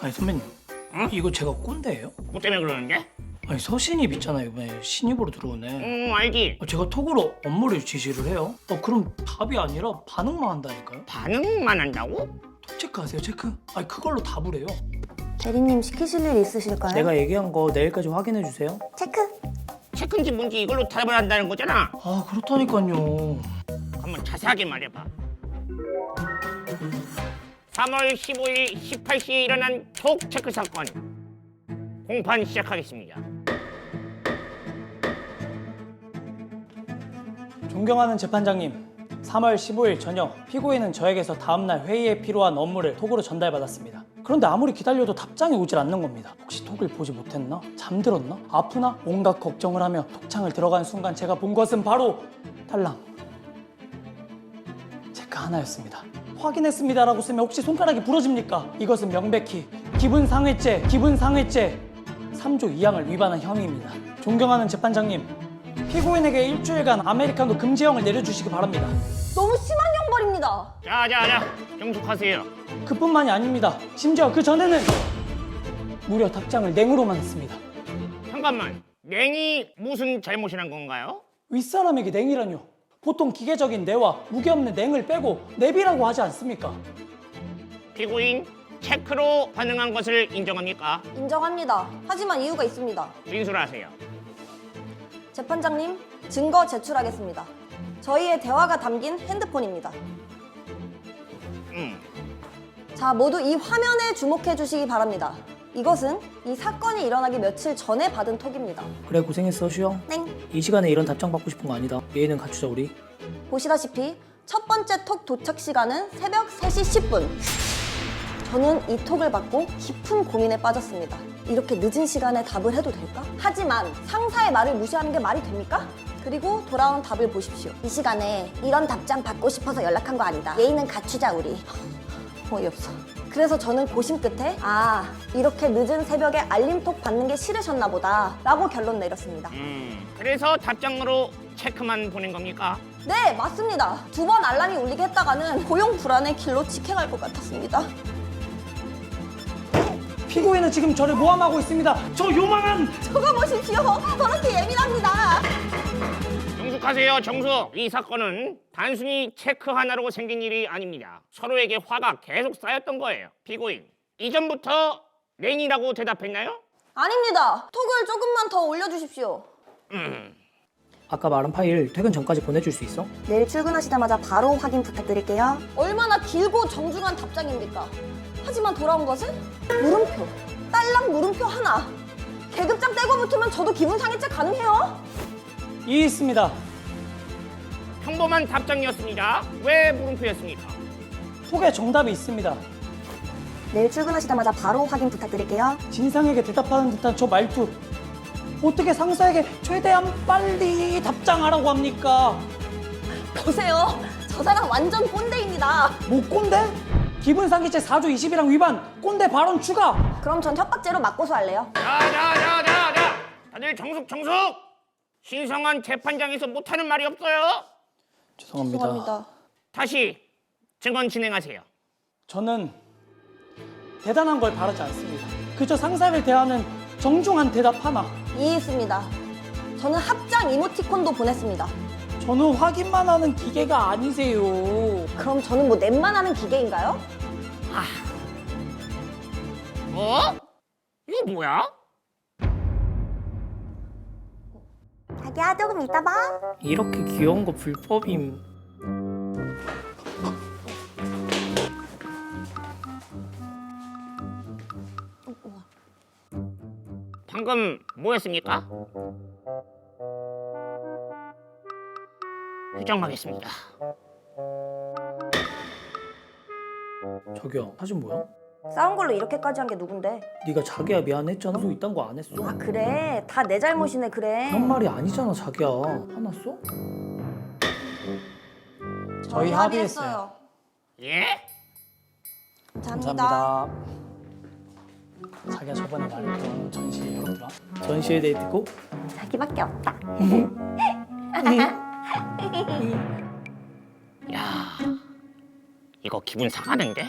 아니 선배님, 응? 이거 제가 꼰대예요? 뭐 때문에 그러는데? 아니 서신입 있잖아요, 이번에 신입으로 들어오네. 알지. 제가 톡으로 업무를 지시를 해요. 그럼 답이 아니라 반응만 한다니까요? 반응만 한다고? 톡 체크하세요, 체크. 아니 그걸로 답을 해요. 대리님 시키실 일 있으실까요? 내가 얘기한 거 내일까지 확인해 주세요. 체크. 체크인지 뭔지 이걸로 답을 한다는 거잖아. 아 그렇다니까요. 한번 자세하게 말해봐. 3월 15일 18시에 일어난 톡 체크 사건. 공판 시작하겠습니다. 존경하는 재판장님, 3월 15일 저녁 피고인은 저에게서 다음날 회의에 필요한 업무를 톡으로 전달받았습니다. 그런데 아무리 기다려도 답장이 오질 않는 겁니다. 혹시 톡을 보지 못했나? 잠들었나? 아프나? 온갖 걱정을 하며 톡창을 들어간 순간 제가 본 것은 바로 탈락. 체크 하나였습니다. 확인했습니다라고 쓰면 혹시 손가락이 부러집니까? 이것은 명백히 기분상해죄 3조 2항을 위반한 혐의입니다. 존경하는 재판장님, 피고인에게 일주일간 아메리카노 금지형을 내려주시기 바랍니다. 너무 심한 형벌입니다. 자, 정숙하세요. 그뿐만이 아닙니다. 심지어 그 전에는 무려 답장을 냉으로만 했습니다. 잠깐만, 냉이 무슨 잘못이 난 건가요? 윗사람에게 냉이라뇨. 보통 기계적인 내와 무게 없는 냉을 빼고 내비라고 하지 않습니까? 피고인 체크로 반응한 것을 인정합니까? 인정합니다. 하지만 이유가 있습니다. 진술하세요. 재판장님, 증거 제출하겠습니다. 저희의 대화가 담긴 핸드폰입니다. 자, 모두 이 화면에 주목해 주시기 바랍니다. 이것은 이 사건이 일어나기 며칠 전에 받은 톡입니다. 그래 고생했어 슈영. 땡! 이 시간에 이런 답장 받고 싶은 거 아니다. 예의는 갖추자 우리. 보시다시피 첫 번째 톡 도착 시간은 새벽 3시 10분. 저는 이 톡을 받고 깊은 고민에 빠졌습니다. 이렇게 늦은 시간에 답을 해도 될까? 하지만 상사의 말을 무시하는 게 말이 됩니까? 그리고 돌아온 답을 보십시오. 이 시간에 이런 답장 받고 싶어서 연락한 거 아니다. 예의는 갖추자 우리. 어이없어. 그래서 저는 고심 끝에 이렇게 늦은 새벽에 알림톡 받는 게 싫으셨나 보다 라고 결론 내렸습니다. 그래서 답장으로 체크만 보낸 겁니까? 네, 맞습니다. 2번 알람이 울리게 했다가는 고용 불안의 길로 직행할 것 같았습니다. 피고인은 지금 저를 모함하고 있습니다. 저 요망한. 저거 보십시오. 저렇게 예민합니다. 정숙하세요, 정숙. 이 사건은 단순히 체크 하나로 생긴 일이 아닙니다. 서로에게 화가 계속 쌓였던 거예요. 피고인, 이전부터 냉이라고 대답했나요? 아닙니다. 톡을 조금만 더 올려주십시오. 아까 말한 파일 퇴근 전까지 보내줄 수 있어? 내일 출근하시자마자 바로 확인 부탁드릴게요. 얼마나 길고 정중한 답장입니까? 하지만 돌아온 것은 물음표. 딸랑 물음표 하나. 계급장 떼고 붙으면 저도 기분 상해죄 가능해요? 이해했습니다. 평범한 답장이었습니다. 왜 물음표였습니까? 톡에 정답이 있습니다. 내일 출근하시자마자 바로 확인 부탁드릴게요. 진상에게 대답하는 듯한 저 말투. 어떻게 상사에게 최대한 빨리 답장하라고 합니까? 보세요. 저 사람 완전 꼰대입니다. 뭐 꼰대? 기분상해죄 4조 20이랑 위반, 꼰대 발언 추가. 그럼 전 협박죄로 맞고소할래요. 자. 다들 정숙. 신성한 재판장에서 못하는 말이 없어요. 죄송합니다. 다시 증언 진행하세요. 저는 대단한 걸 바라지 않습니다. 그저 상사를 대하는 정중한 대답 하나. 이해했습니다. 저는 합장 이모티콘도 보냈습니다. 저는 확인만 하는 기계가 아니세요. 그럼 저는 뭐 넷만 하는 기계인가요? 뭐? 이거 뭐야? 자기야, 조금 이따 봐. 이렇게 귀여운 거 불법임. 방금 뭐였습니까? 휴정하겠습니다. 저기요, 사진 뭐야? 싸운 걸로 이렇게까지 한 게 누군데? 네가 자기야 미안했잖아. 너 이딴 거 안 했어. 아, 그래. 다 내 잘못이네, 그래. 그런 말이 아니잖아, 자기야. 화났어? 저희 합의했어요. 예? 감사합니다. 자기야 저번에 말했던 전시회 열었더라. 전시회 데이트 꼭? 자기밖에 없다. 야, 이거 기분 상하는데?